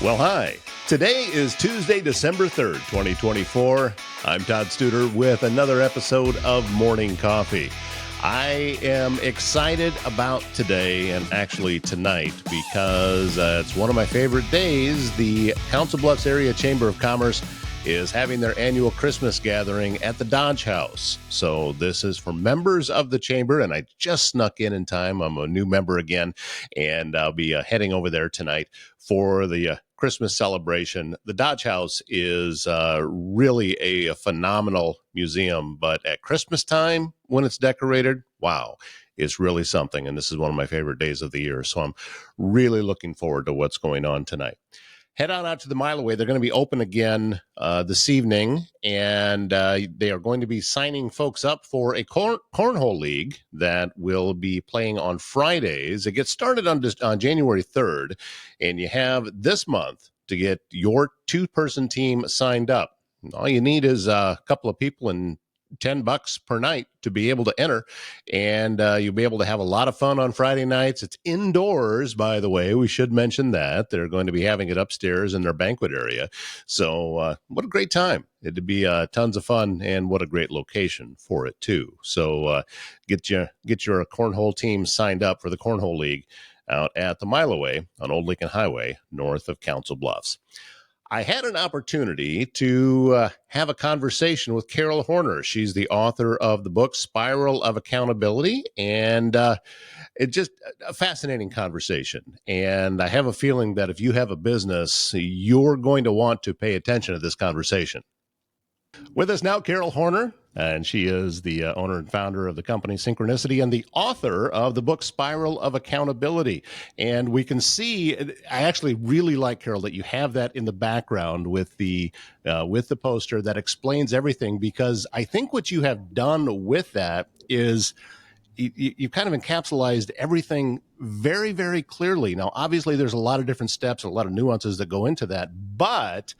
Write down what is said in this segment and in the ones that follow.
Well, hi. Today is Tuesday, December 3rd, 2024. I'm Todd Studer with another episode of Morning Coffee. I am excited about today and actually tonight because it's one of my favorite days. The Council Bluffs Area Chamber of Commerce is having their annual Christmas gathering at the Dodge House. So this is for members of the chamber, and I just snuck in time. I'm a new member again, and I'll be heading over there tonight for the Christmas celebration. The Dodge House is really a phenomenal museum, but at Christmas time, when it's decorated, wow, it's really something. And this is one of my favorite days of the year. So I'm really looking forward to what's going on tonight. Head on out to the Mile Away. They're going to be open again this evening, and they are going to be signing folks up for a cornhole league that will be playing on Fridays. It gets started on January 3rd, and you have this month to get your two-person team signed up. All you need is a couple of people and $10 per night to be able to enter, and you'll be able to have a lot of fun on Friday nights. It's indoors, by the way. We should mention that they're going to be having it upstairs in their banquet area. So what a great time. It'd be tons of fun, and what a great location for it too. So get your cornhole team signed up for the Cornhole League out at the Mile Away on Old Lincoln Highway north of Council Bluffs. I had an opportunity to have a conversation with Carol Horner. She's the author of the book Spiral of Accountability, and it's just a fascinating conversation. And I have a feeling that if you have a business, you're going to want to pay attention to this conversation. With us now, Carol Horner, and she is the owner and founder of the company Synchronicity and the author of the book Spiral of Accountability. And we can see, I actually really like, Carol, that you have that in the background with the poster that explains everything, because I think what you have done with that is you kind of encapsulated everything very, very clearly. Now, obviously, there's a lot of different steps and a lot of nuances that go into that, but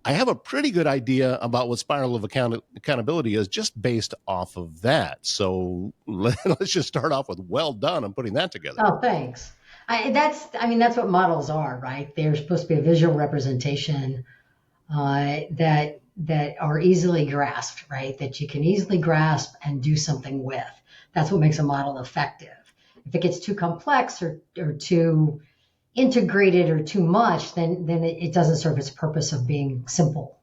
I have a pretty good idea about what Spiral of Accountability is just based off of that. So let's just start off with well done on putting that together. Oh, thanks. That's what models are, right? They're supposed to be a visual representation that are easily grasped, right? That you can easily grasp and do something with. That's what makes a model effective. If it gets too complex or too integrated or too much, then it doesn't serve its purpose of being simple.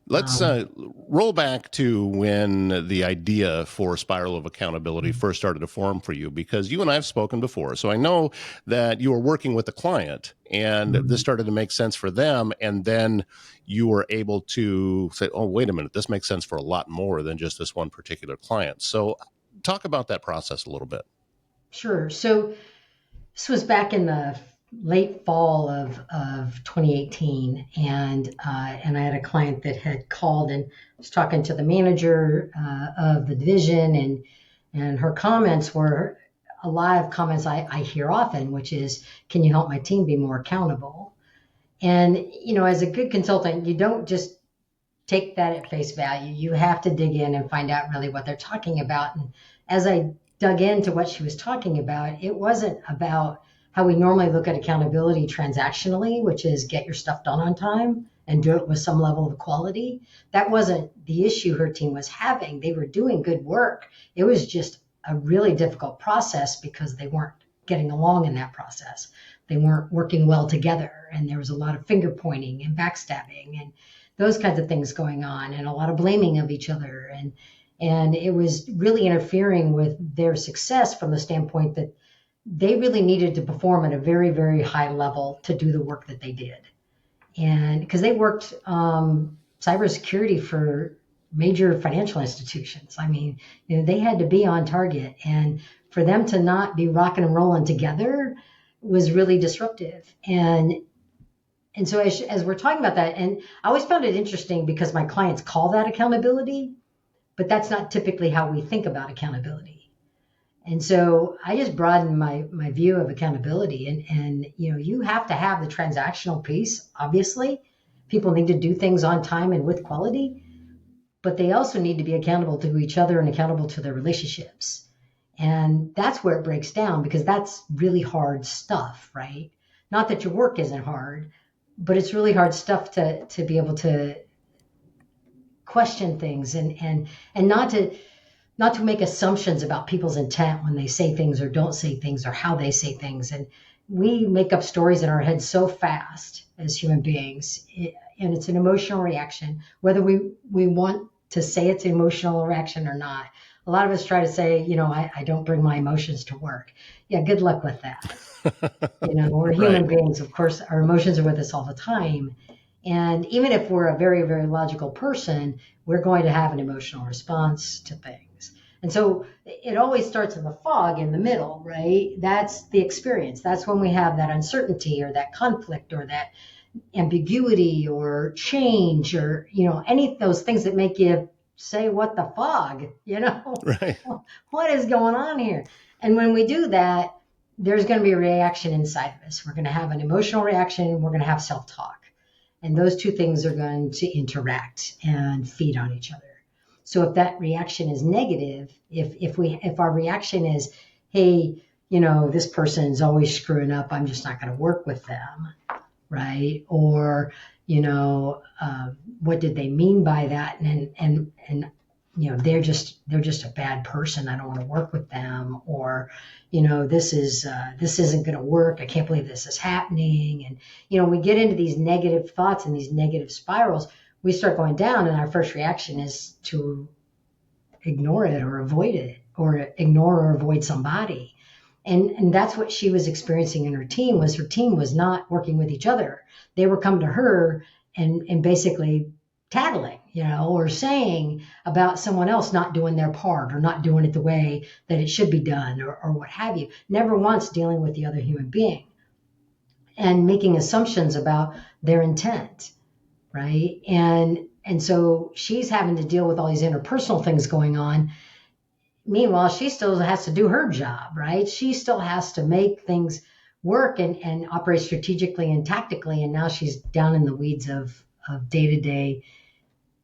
Let's roll back to when the idea for Spiral of Accountability first started to form for you, because you and I have spoken before. So I know that you were working with a client and this started to make sense for them. And then you were able to say, oh, wait a minute, this makes sense for a lot more than just this one particular client. So talk about that process a little bit. Sure. So this was back in the late fall of 2018, and I had a client that had called and was talking to the manager of the division, and her comments were a lot of comments I hear often, which is, can you help my team be more accountable? And, as a good consultant, you don't just take that at face value. You have to dig in and find out really what they're talking about. And as I dug into what she was talking about, it wasn't about how we normally look at accountability transactionally, which is get your stuff done on time and do it with some level of quality. That wasn't the issue her team was having. They were doing good work. It was just a really difficult process because they weren't getting along in that process. They weren't working well together, and there was a lot of finger pointing and backstabbing and those kinds of things going on, and a lot of blaming of each other. And it was really interfering with their success from the standpoint that they really needed to perform at a very, very high level to do the work that they did. And because they worked cybersecurity for major financial institutions. They had to be on target. And for them to not be rocking and rolling together was really disruptive. And so as we're talking about that, and I always found it interesting because my clients call that accountability, but that's not typically how we think about accountability. And so I just broadened my view of accountability, and you have to have the transactional piece. Obviously, people need to do things on time and with quality, but they also need to be accountable to each other and accountable to their relationships. And that's where it breaks down, because that's really hard stuff, right? Not that your work isn't hard, but it's really hard stuff to be able to question things and not to make assumptions about people's intent when they say things or don't say things or how they say things. And we make up stories in our heads so fast as human beings, and it's an emotional reaction, whether we want to say it's an emotional reaction or not. A lot of us try to say, I don't bring my emotions to work. Yeah, good luck with that. We're human beings. Of course, our emotions are with us all the time. And even if we're a very, very logical person, we're going to have an emotional response to things. And so it always starts in the fog in the middle, right? That's the experience. That's when we have that uncertainty or that conflict or that ambiguity or change or, any of those things that make you say, what the fog, Right. What is going on here? And when we do that, there's going to be a reaction inside of us. We're going to have an emotional reaction. We're going to have self-talk. And those two things are going to interact and feed on each other. So if that reaction is negative, if our reaction is, hey, this person's always screwing up, I'm just not going to work with them, right? Or, what did they mean by that? And they're just a bad person. I don't want to work with them. Or, this isn't going to work. I can't believe this is happening. And, we get into these negative thoughts and these negative spirals. We start going down, and our first reaction is to ignore it or avoid it, or ignore or avoid somebody. And that's what she was experiencing in her team. Was her team was not working with each other. They were coming to her and basically tattling, or saying about someone else not doing their part or not doing it the way that it should be done, or what have you. Never once dealing with the other human being and making assumptions about their intent, right? And so she's having to deal with all these interpersonal things going on. Meanwhile, she still has to do her job, right? She still has to make things work and operate strategically and tactically. And now she's down in the weeds of day-to-day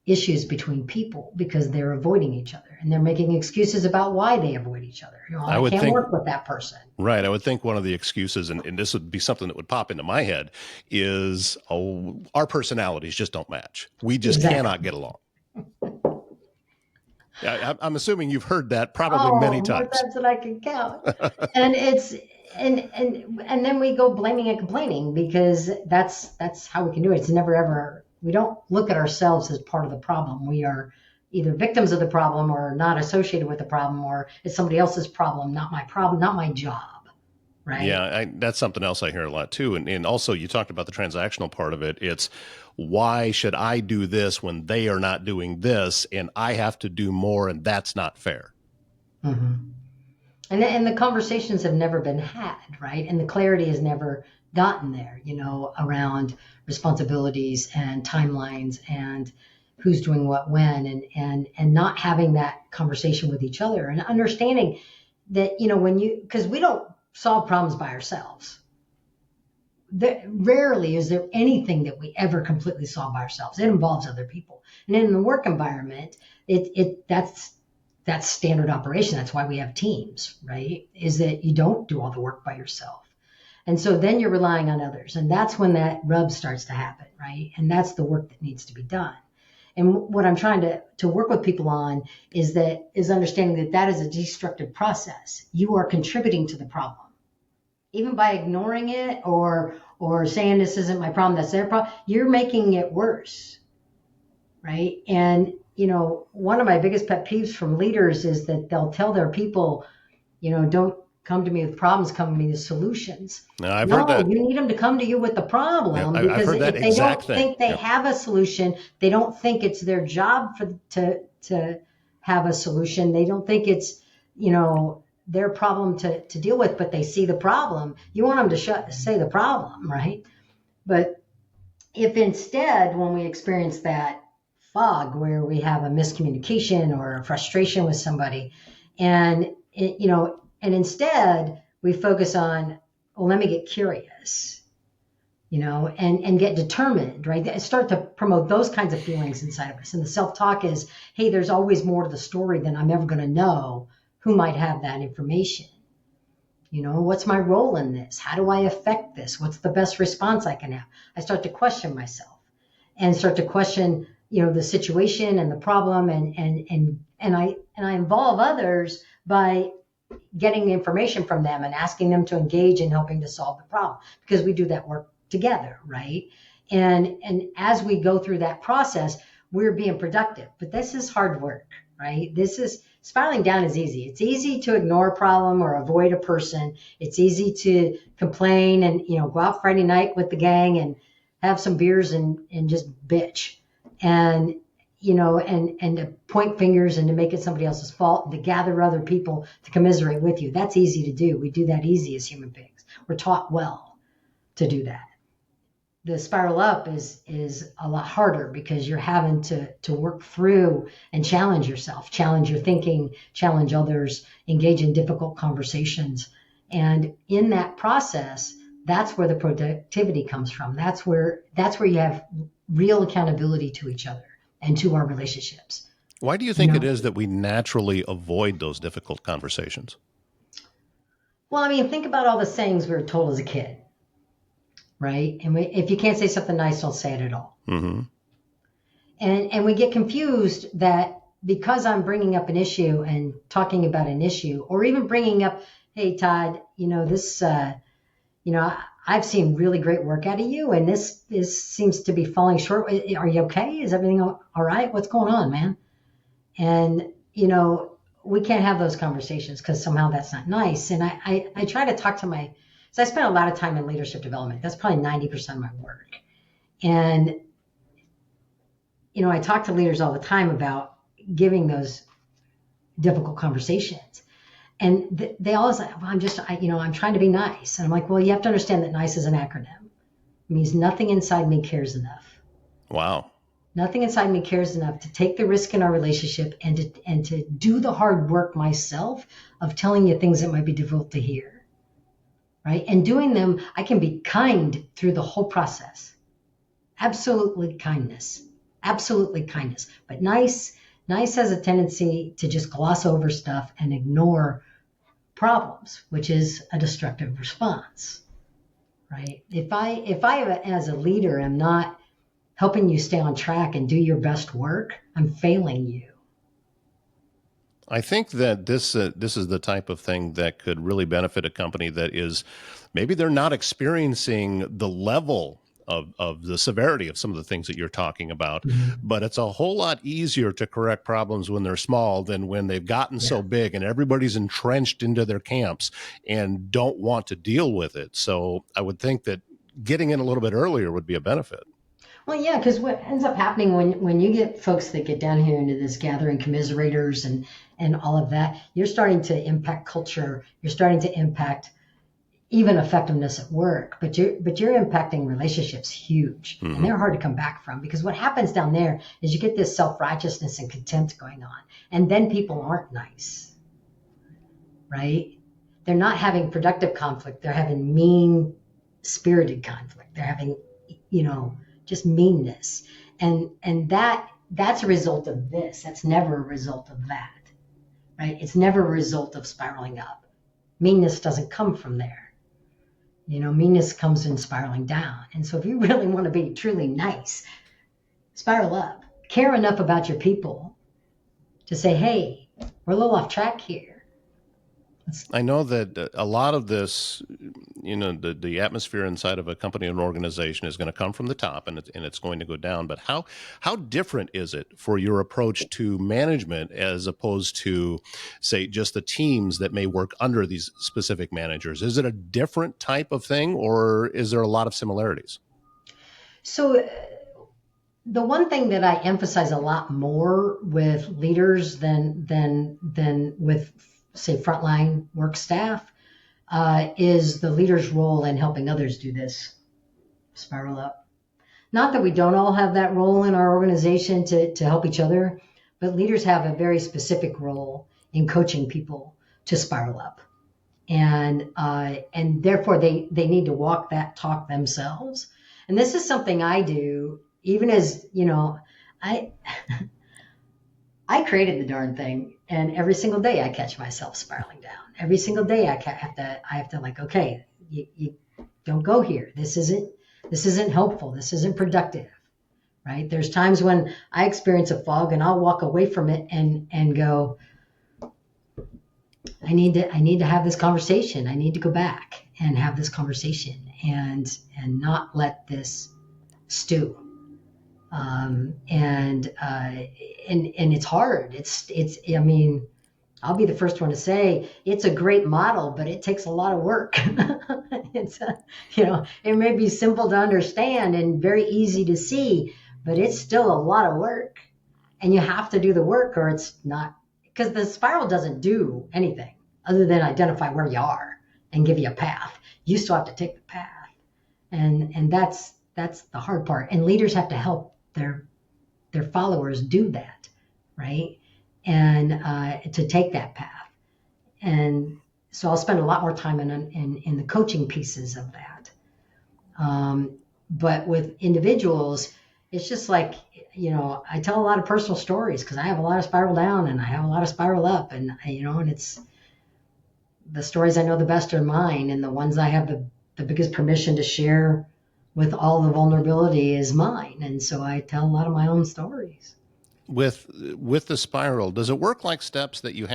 issues between people because they're avoiding each other and they're making excuses about why they avoid each other. I can't work with that person. Right. I would think one of the excuses, and this would be something that would pop into my head, is our personalities just don't match. We just cannot get along. I'm assuming you've heard that probably many times. More times than I can count. And it's and then we go blaming and complaining because that's how we can do it. It's never ever. We don't look at ourselves as part of the problem. We are either victims of the problem or not associated with the problem, or it's somebody else's problem, not my problem, not my job. Right. Yeah, that's something else I hear a lot too. And also you talked about the transactional part of it. It's why should I do this when they are not doing this and I have to do more and that's not fair. Mm-hmm. And the conversations have never been had, right? And the clarity has never gotten there, around responsibilities and timelines and who's doing what when, and not having that conversation with each other and understanding that, because we don't solve problems by ourselves. Rarely is there anything that we ever completely solve by ourselves. It involves other people. And in the work environment, that's standard operation. That's why we have teams, right? Is that you don't do all the work by yourself. And so then you're relying on others. And that's when that rub starts to happen, right? And that's the work that needs to be done. And what I'm trying to work with people on is understanding that is a destructive process. You are contributing to the problem. Even by ignoring it or saying this isn't my problem, that's their problem, you're making it worse, right? And, one of my biggest pet peeves from leaders is that they'll tell their people, don't come to me with problems, come to me with solutions. No, I've heard that. You need them to come to you with the problem, because if they don't think they have a solution, they don't think it's their job to have a solution. They don't think it's, their problem to deal with, but they see the problem. You want them to say the problem, right? But if instead, when we experience that fog where we have a miscommunication or a frustration with somebody, and instead we focus on, well, let me get curious, and get determined, right? Start to promote those kinds of feelings inside of us. And the self-talk is, hey, there's always more to the story than I'm ever going to know. Who might have that information? What's my role in this? How do I affect this? What's the best response I can have? I start to question myself and start to question, the situation and the problem, and I involve others by getting information from them and asking them to engage in helping to solve the problem, because we do that work together, right? And as we go through that process, we're being productive. But this is hard work, right? This is spiraling down is easy. It's easy to ignore a problem or avoid a person. It's easy to complain and go out Friday night with the gang and have some beers and just bitch. And and to point fingers and to make it somebody else's fault and to gather other people to commiserate with you. That's easy to do. We do that easy as human beings. We're taught well to do that. The spiral up is a lot harder, because you're having to work through and challenge yourself, challenge your thinking, challenge others, engage in difficult conversations. And in that process, that's where the productivity comes from. That's where you have real accountability to each other and to our relationships. Why do you think it is that we naturally avoid those difficult conversations? Well, I mean, think about all the sayings we were told as a kid, right? And if you can't say something nice, don't say it at all. Mm-hmm. And we get confused that because I'm bringing up an issue and talking about an issue, or even bringing up, hey, Todd, this, I've seen really great work out of you, and this seems to be falling short. Are you okay? Is everything all right? What's going on, man? And, we can't have those conversations because somehow that's not nice. And I try to talk to so I spend a lot of time in leadership development. That's probably 90% of my work. And, I talk to leaders all the time about giving those difficult conversations. And they always like, well, I'm trying to be nice. And I'm like, well, you have to understand that nice is an acronym. It means nothing inside me cares enough. Wow. Nothing inside me cares enough to take the risk in our relationship and to do the hard work myself of telling you things that might be difficult to hear. Right? And doing them, I can be kind through the whole process. Absolutely kindness. But nice has a tendency to just gloss over stuff and ignore problems, which is a destructive response, right? If I as a leader am not helping you stay on track and do your best work, I'm failing you. I think that this is the type of thing that could really benefit a company that is, maybe they're not experiencing the level of the severity of some of the things that you're talking about, but it's a whole lot easier to correct problems when they're small than when they've gotten so big and everybody's entrenched into their camps and don't want to deal with it. So I would think that getting in a little bit earlier would be a benefit. Well, yeah, because what ends up happening when you get folks that get down here into this gathering commiserators and all of that, you're starting to impact culture. You're starting to impact even effectiveness at work, but you're impacting relationships huge, and they're hard to come back from, because what happens down there is you get this self-righteousness and contempt going on, and then people aren't nice, right? They're not having productive conflict. They're having mean-spirited conflict. They're having, just meanness, and that's a result of this. That's never a result of that, right? It's never a result of spiraling up. Meanness doesn't come from there. Meanness comes in spiraling down. And so if you really want to be truly nice, spiral up. Care enough about your people to say, hey, we're a little off track here. I know that a lot of this, the atmosphere inside of a company or an organization is going to come from the top, and it's going to go down. But how different is it for your approach to management as opposed to, say, just the teams that may work under these specific managers? Is it a different type of thing, or is there a lot of similarities? So the one thing that I emphasize a lot more with leaders than with, say, frontline work staff, is the leader's role in helping others do this, spiral up. Not that we don't all have that role in our organization to help each other, but leaders have a very specific role in coaching people to spiral up. And therefore they need to walk that talk themselves. And this is something I do, even as, I created the darn thing. And every single day I catch myself spiraling down. Every single day have to like, okay, you don't go here. This isn't helpful. This isn't productive, right? There's times when I experience a fog and I'll walk away from it and go, I need to have this conversation. I need to go back and have this conversation and not let this stew. And it's hard. I mean, I'll be the first one to say it's a great model, but it takes a lot of work. It's, it may be simple to understand and very easy to see, but it's still a lot of work. And you have to do the work or it's not, because the spiral doesn't do anything other than identify where you are and give you a path. You still have to take the path. And that's the hard part. And leaders have to help their followers do that, right? And to take that path. And so I'll spend a lot more time in the coaching pieces of that. But with individuals, it's just like, I tell a lot of personal stories because I have a lot of spiral down and I have a lot of spiral up, and and it's the stories I know the best are mine, and the ones I have the biggest permission to share with all the vulnerability is mine. And so I tell a lot of my own stories. With the spiral, does it work like steps that you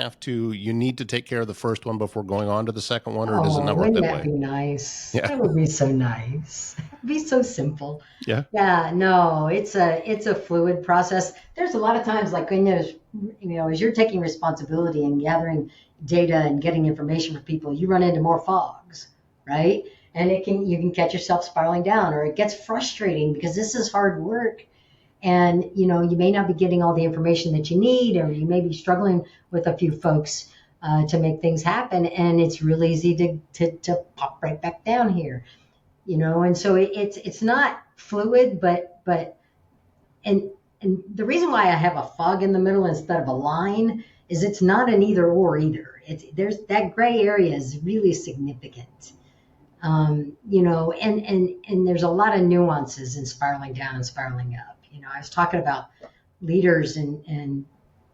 need to take care of the first one before going on to the second one, or does it not work Wouldn't that that way? be nice? Yeah. That would be so nice. It'd be so simple. Yeah. Yeah, no, it's a fluid process. There's a lot of times like when there's, as you're taking responsibility and gathering data and getting information from people, you run into more fogs, right? And you can catch yourself spiraling down, or it gets frustrating because this is hard work. And, you may not be getting all the information that you need, or you may be struggling with a few folks to make things happen. And it's real easy to pop right back down here, and so it's not fluid, and the reason why I have a fog in the middle instead of a line is it's not an either or either. There's that gray area is really significant. And there's a lot of nuances in spiraling down and spiraling up. I was talking about leaders and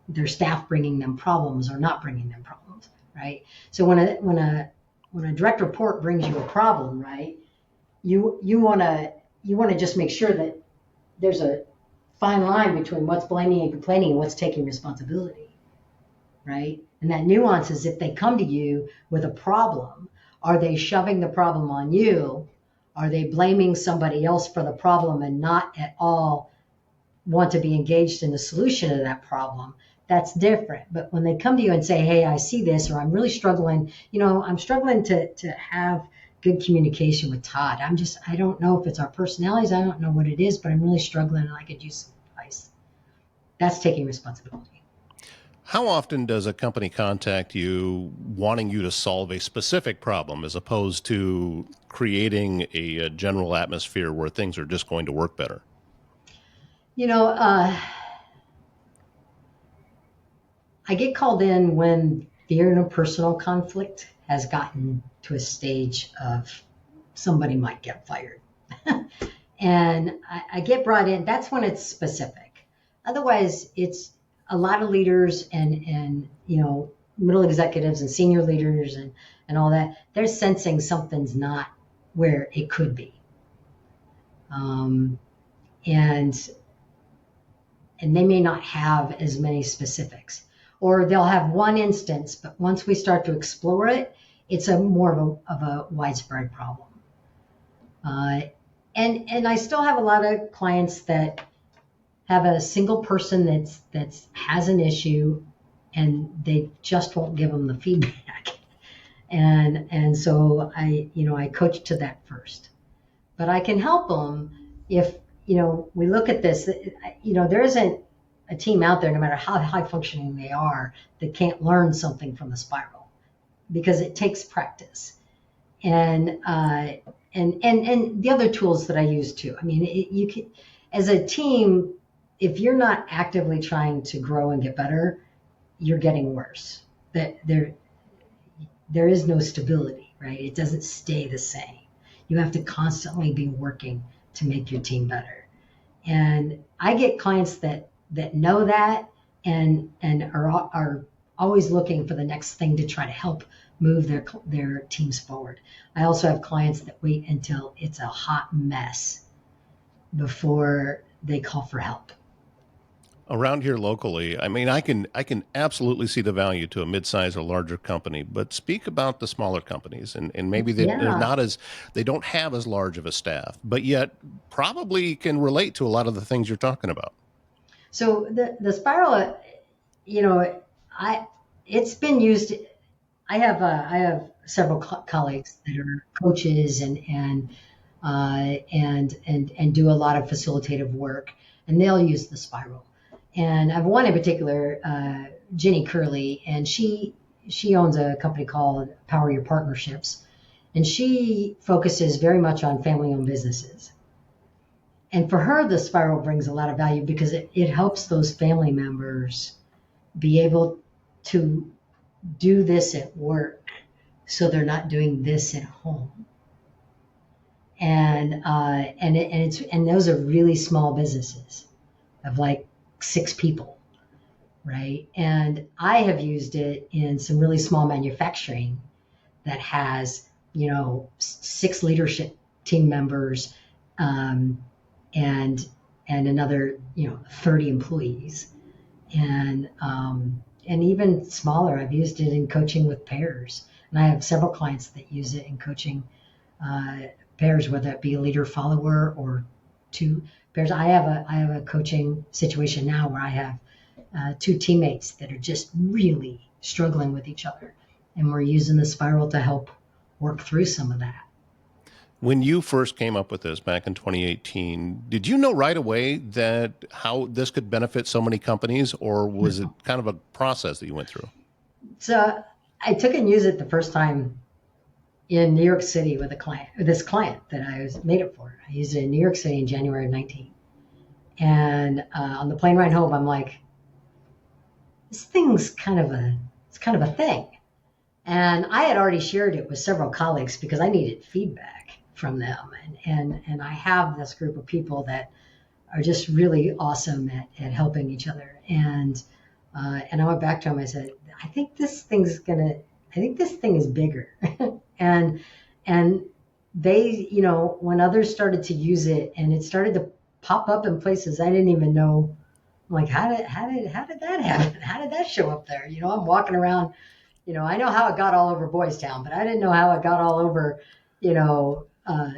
their staff bringing them problems or not bringing them problems, right? So when a direct report brings you a problem, right, you want to just make sure that there's a fine line between what's blaming and complaining and what's taking responsibility, right? And that nuance is if they come to you with a problem, are they shoving the problem on you? Are they blaming somebody else for the problem and not at all want to be engaged in the solution of that problem? That's different. But when they come to you and say, hey, I see this, or I'm really struggling, I'm struggling to have good communication with Todd. I don't know if it's our personalities. I don't know what it is, but I'm really struggling and I could use some advice. That's taking responsibility. How often does a company contact you wanting you to solve a specific problem as opposed to creating a general atmosphere where things are just going to work better? I get called in when the interpersonal conflict has gotten to a stage of somebody might get fired. And I get brought in. That's when it's specific. Otherwise, it's a lot of leaders and middle executives and senior leaders and all that. They're sensing something's not where it could be. And they may not have as many specifics, or they'll have one instance, but once we start to explore it, it's more of a widespread problem. And I still have a lot of clients that have a single person that's has an issue, and they just won't give them the feedback. And so I coach to that first, but I can help them if we look at this. There isn't a team out there, no matter how high functioning they are, that can't learn something from the spiral, because it takes practice. And the other tools that I use too. I mean, you can, as a team, if you're not actively trying to grow and get better, you're getting worse. That there is no stability, right? It doesn't stay the same. You have to constantly be working to make your team better. And I get clients that know that and are always looking for the next thing to try to help move their teams forward. I also have clients that wait until it's a hot mess before they call for help. Around here locally, I mean, I can absolutely see the value to a mid-size or larger company, but speak about the smaller companies, and maybe they're Yeah. not as, they don't have as large of a staff, but yet probably can relate to a lot of the things you're talking about. So the spiral, you know, I it's been used. I have several colleagues that are coaches and do a lot of facilitative work, and they'll use the spiral. And I've one in particular, Jenny Curley, and she owns a company called Power Your Partnerships, and she focuses very much on family-owned businesses. And for her, the spiral brings a lot of value because it helps those family members be able to do this at work so they're not doing this at home. And those are really small businesses of like 6 people, right? And I have used it in some really small manufacturing that has, 6 leadership team members, um, and another, 30 employees, and even smaller. I've used it in coaching with pairs, and I have several clients that use it in coaching uh, pairs, whether it be a leader follower or 2 pairs. I have a coaching situation now where I have 2 teammates that are just really struggling with each other, and we're using the spiral to help work through some of that. When you first came up with this back in 2018, did you know right away that how this could benefit so many companies, or was it kind of a process that you went through? So I took and used it the first time in New York City with a client, with this client that I was made it for. I used it in New York City in January of 19. And on the plane ride home, I'm like, this thing's it's kind of a thing. And I had already shared it with several colleagues because I needed feedback from them. And I have this group of people that are just really awesome at helping each other. And I went back to them. I said, I think this thing is bigger. and and they, when others started to use it and it started to pop up in places I didn't even know. I'm like, how did that happen? How did that show up there? I'm walking around. I know how it got all over Boys Town, but I didn't know how it got all over,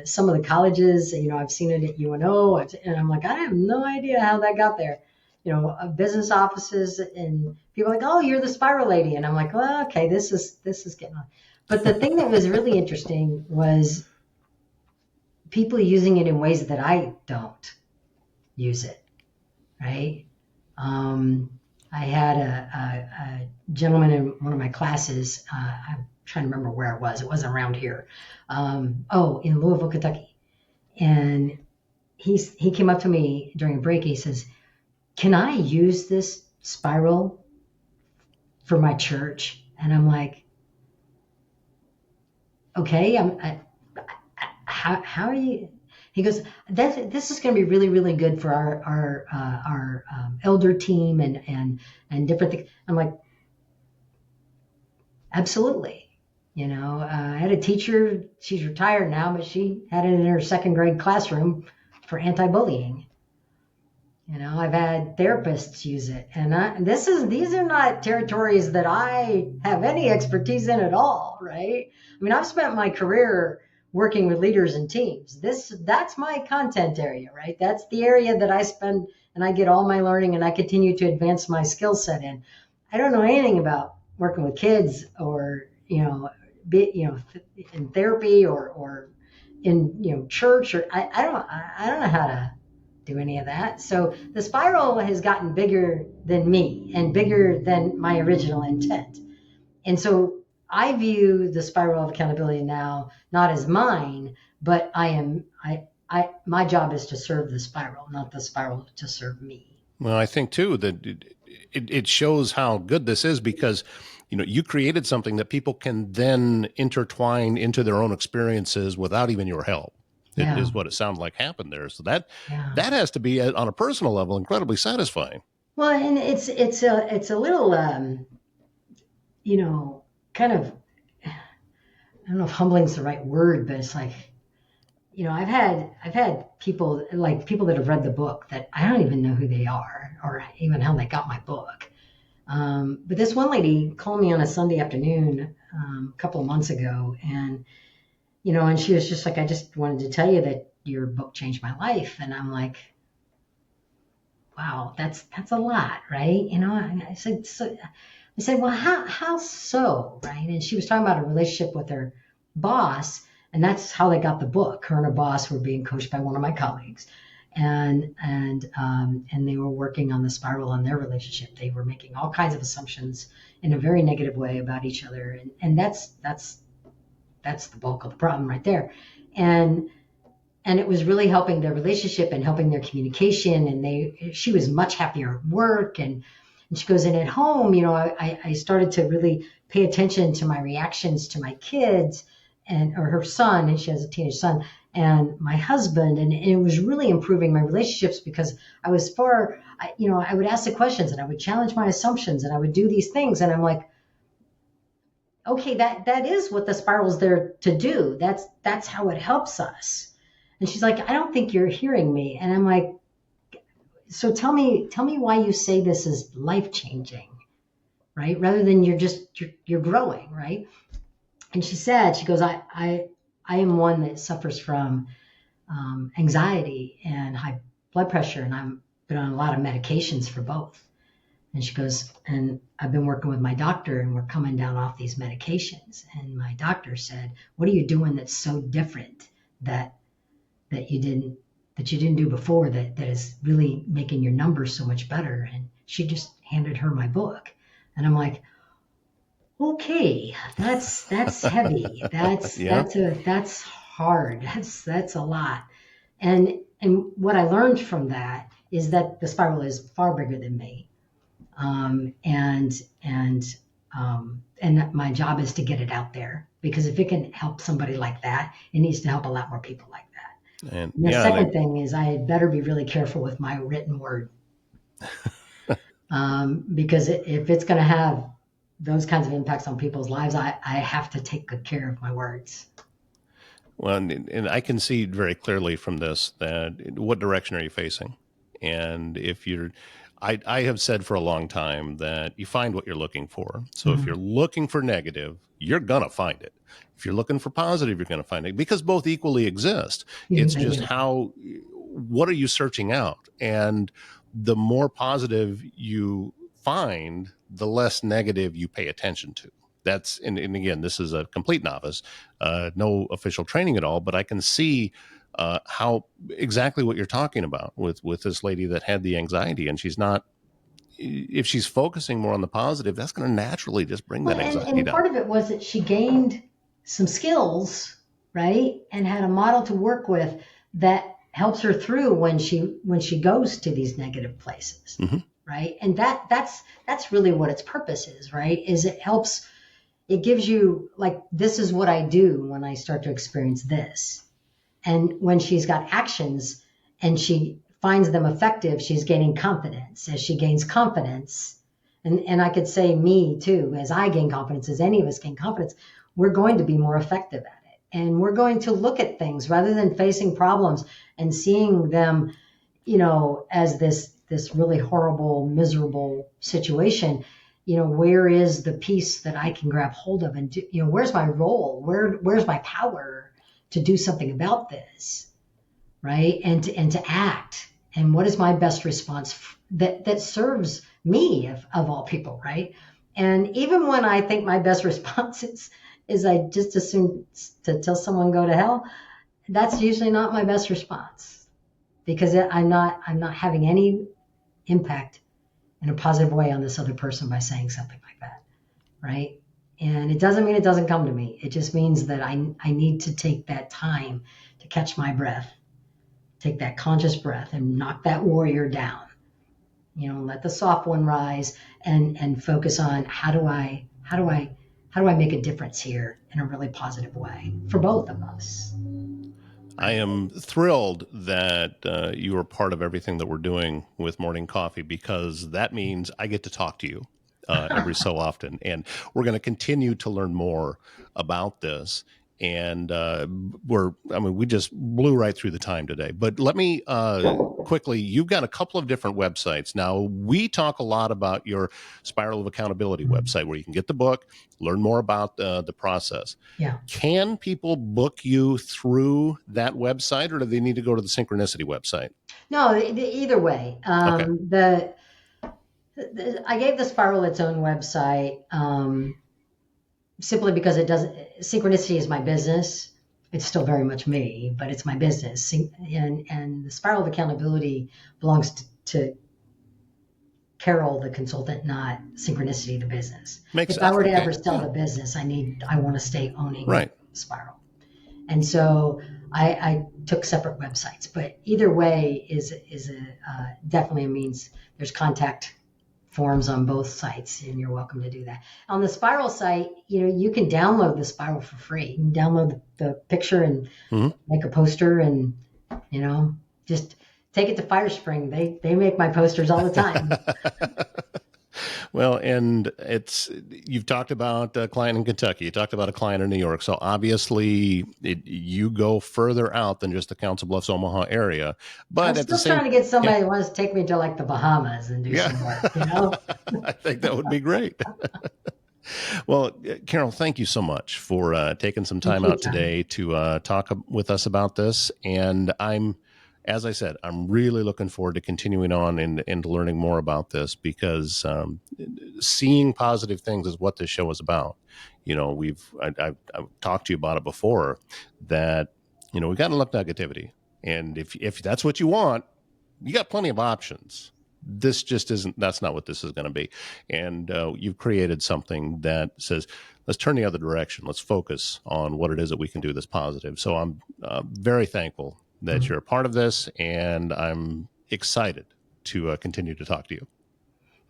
some of the colleges. I've seen it at UNO, and I'm like, I have no idea how that got there. Business offices, and people are like, oh, you're the spiral lady, and I'm like, well, okay, this is getting on. But the thing that was really interesting was people using it in ways that I don't use it, right? Um, I had a gentleman in one of my classes. I'm trying to remember where it was. It wasn't around here. In Louisville, Kentucky. And he came up to me during a break. He says, "Can I use this spiral for my church?" And I'm like, "Okay. How are you?" He goes, "This is going to be really, really good for our elder team and different things." I'm like, "Absolutely." I had a teacher. She's retired now, but she had it in her second grade classroom for anti-bullying. I've had therapists use it, and these are not territories that I have any expertise in at all, right? I mean, I've spent my career working with leaders and teams. That's my content area, right? That's the area that I spend and I get all my learning and I continue to advance my skill set in. I don't know anything about working with kids or in therapy or in church, or I don't know how to do any of that. So the spiral has gotten bigger than me and bigger than my original intent. And so I view the spiral of accountability now not as mine, but my job is to serve the spiral, not the spiral to serve me. Well, I think too that it shows how good this is because you created something that people can then intertwine into their own experiences without even your help. It Yeah, is what it sounds like happened there. So that yeah. that has to be on a personal level incredibly satisfying. Well, and it's a little you know, kind of, I don't know if humbling is the right word, but it's like, I've had people like people that have read the book that I don't even know who they are or even how they got my book. But this one lady called me on a Sunday afternoon a couple of months ago, and and she was just like, I just wanted to tell you that your book changed my life, and I'm like, wow, that's a lot, right? And I said, well, how so, right? And she was talking about a relationship with her boss, and that's how they got the book. Her and her boss were being coached by one of my colleagues, and they were working on the spiral on their relationship. They were making all kinds of assumptions in a very negative way about each other, and that's the bulk of the problem right there. And it was really helping their relationship and helping their communication, and she was much happier at work, and she goes, in at home, I started to really pay attention to my reactions to my kids or her son, and she has a teenage son, and my husband, and it was really improving my relationships because I was I would ask the questions and I would challenge my assumptions and I would do these things, and I'm like, okay, that is what the spiral's there to do. That's how it helps us. And she's like, I don't think you're hearing me. And I'm like, so tell me why you say this is life changing, right? Rather than you're growing, right? And she goes, I am one that suffers from anxiety and high blood pressure, and I'm been on a lot of medications for both. And she goes, and I've been working with my doctor, and we're coming down off these medications. And my doctor said, what are you doing that's so different that that you didn't that you didn't do before that is really making your numbers so much better? And she just handed her my book, and I'm like, okay, that's heavy. That's Yeah. that's hard. That's a lot. And what I learned from that is that the spiral is far bigger than me. And and that my job is to get it out there, because if it can help somebody like that, it needs to help a lot more people like that. And And the yeah, second thing is I had better be really careful with my written word, because if it's going to have those kinds of impacts on people's lives, I have to take good care of my words. well, and I can see very clearly from this that what direction are you facing? And if you're, I have said for a long time that you find what you're looking for. So if you're Mhm. looking for negative, you're going to find it. If you're looking for positive, you're going to find it, because both equally exist. It's They just do. what are you searching out? And the more positive you find, the less negative you pay attention to. And again, this is a complete novice, no official training at all, but I can see how exactly what you're talking about with this lady that had the anxiety, and she's not. If she's focusing more on the positive, that's going to naturally just bring Well, that and, anxiety and down. part of it was that she gained some skills, right? And had a model to work with that helps her through when she goes to these negative places, Hmm. right? And that's really what its purpose is, right? Is it gives you, like, this is what I do when I start to experience this. And when she's got actions and she finds them effective, she's gaining confidence. As she gains confidence, and I could say me too, as I gain confidence, as any of us gain confidence, we're going to be more effective at it. And we're going to look at things rather than facing problems and seeing them, as this really horrible, miserable situation. Where is the piece that I can grab hold of, and do, where's my role? Where's my power to do something about this, right? And to act. And what is my best response that serves me, of all people, right? And even when I think my best response is I just assume to tell someone go to hell, that's usually not my best response, because I'm not having any impact in a positive way on this other person by saying something like that, right? And it doesn't mean it doesn't come to me. It just means that I need to take that time to catch my breath, take that conscious breath, and knock that warrior down. Let the soft one rise, and focus on how do I make a difference here in a really positive way for both of us, I right? am thrilled that you are part of everything that we're doing with Morning Coffee, because that means I get to talk to you. every so often. And we're going to continue to learn more about this. And we just blew right through the time today. But let me quickly, you've got a couple of different websites. Now, we talk a lot about your Spiral of Accountability website where you can get the book, learn more about the process. Yeah. Can people book you through that website, or do they need to go to the Synchronicity website? No, either way. Okay. I gave the Spiral its own website simply because it doesn't. Synchronicity is my business. It's still very much me, but it's my business. And the Spiral of Accountability belongs to Carol, the consultant, not Synchronicity, the business. Makes If I were to okay. ever sell the business, I want to stay owning Right. Spiral. And so I took separate websites, but either way is definitely a means. There's contact forms on both sites, and you're welcome to do that. On the Spiral site, you can download the Spiral for free. You can download the picture and make a poster, and just take it to Firespring. They make my posters all the time. Well, and you've talked about a client in Kentucky. You talked about a client in New York. So obviously you go further out than just the Council Bluffs, Omaha area. But I'm still trying to get somebody who wants to take me to like the Bahamas and do some work, I think that would be great. Well, Carol, thank you so much for taking some time out today to talk with us about this. And as I said, I'm really looking forward to continuing on and learning more about this, because seeing positive things is what this show is about. I've talked to you about it before, that we got to look negativity, and if that's what you want, you got plenty of options. This just isn't. That's not what this is going to be. And you've created something that says, let's turn the other direction. Let's focus on what it is that we can do that's positive. So I'm very thankful that you're a part of this, and I'm excited to continue to talk to you.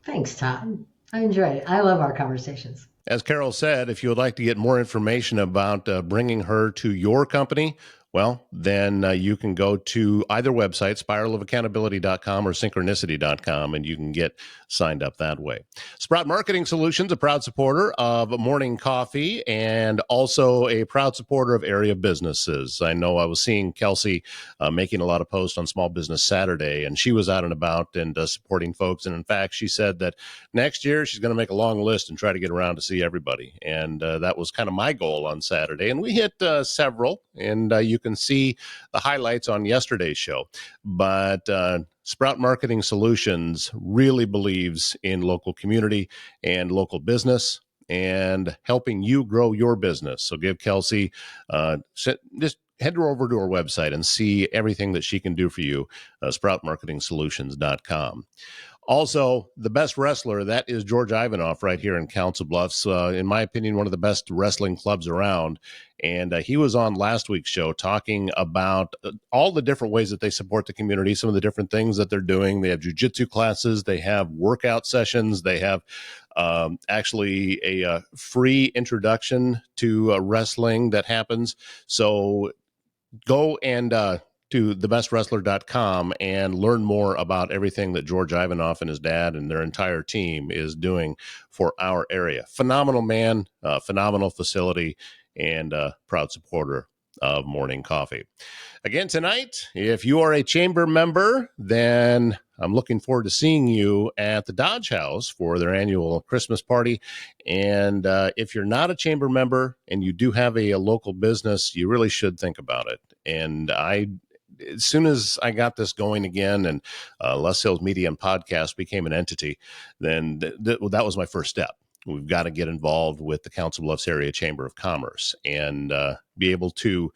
Thanks, Todd. I enjoyed it. I love our conversations. As Carol said, if you would like to get more information about bringing her to your company, well, then you can go to either website, spiralofaccountability.com or synchronicity.com, and you can get signed up that way. Sprout Marketing Solutions, a proud supporter of Morning Coffee and also a proud supporter of area businesses. I know I was seeing Kelsey making a lot of posts on Small Business Saturday, and she was out and about and supporting folks. And in fact, she said that next year she's going to make a long list and try to get around to see everybody. And that was kind of my goal on Saturday. And we hit several, and you can see the highlights on yesterday's show. But Sprout Marketing Solutions really believes in local community and local business and helping you grow your business. So give Kelsey, just head over to her website and see everything that she can do for you, sproutmarketingsolutions.com. Also, the best wrestler, that is George Ivanoff right here in Council Bluffs. In my opinion, one of the best wrestling clubs around. And he was on last week's show talking about all the different ways that they support the community, some of the different things that they're doing. They have jiu-jitsu classes. They have workout sessions. They have actually a free introduction to wrestling that happens. So go and to thebestwrestler.com and learn more about everything that George Ivanoff and his dad and their entire team is doing for our area. Phenomenal man, phenomenal facility, and proud supporter of Morning Coffee. Again tonight, if you are a chamber member, then I'm looking forward to seeing you at the Dodge House for their annual Christmas party. And if you're not a chamber member and you do have a local business, you really should think about it. And as soon as I got this going again and Les Hills Media and Podcast became an entity, then that was my first step. We've got to get involved with the Council Bluffs Area Chamber of Commerce and be able to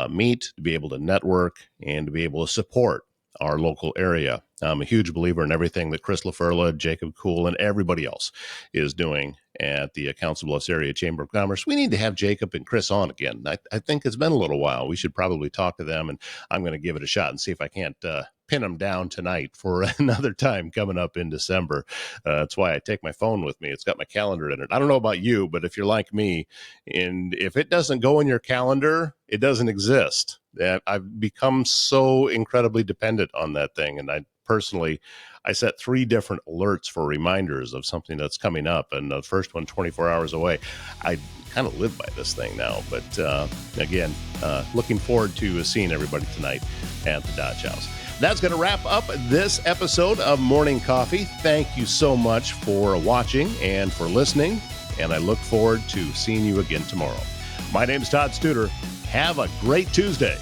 meet, to be able to network, and to be able to support our local area. I'm a huge believer in everything that Chris LaFerla, Jacob Cool, and everybody else is doing at the Council Bluffs Area Chamber of Commerce. We need to have Jacob and Chris on again. I think it's been a little while. We should probably talk to them, and I'm going to give it a shot and see if I can't pin them down tonight for another time coming up in December. That's why I take my phone with me. It's got my calendar in it. I don't know about you, but if you're like me, and if it doesn't go in your calendar, it doesn't exist. I've become so incredibly dependent on that thing, and personally, I set 3 different alerts for reminders of something that's coming up, and the first one 24 hours away. I kind of live by this thing now, but again, looking forward to seeing everybody tonight at the Dodge House. That's going to wrap up this episode of Morning Coffee. Thank you so much for watching and for listening, and I look forward to seeing you again tomorrow. My name is Todd Studer. Have a great Tuesday.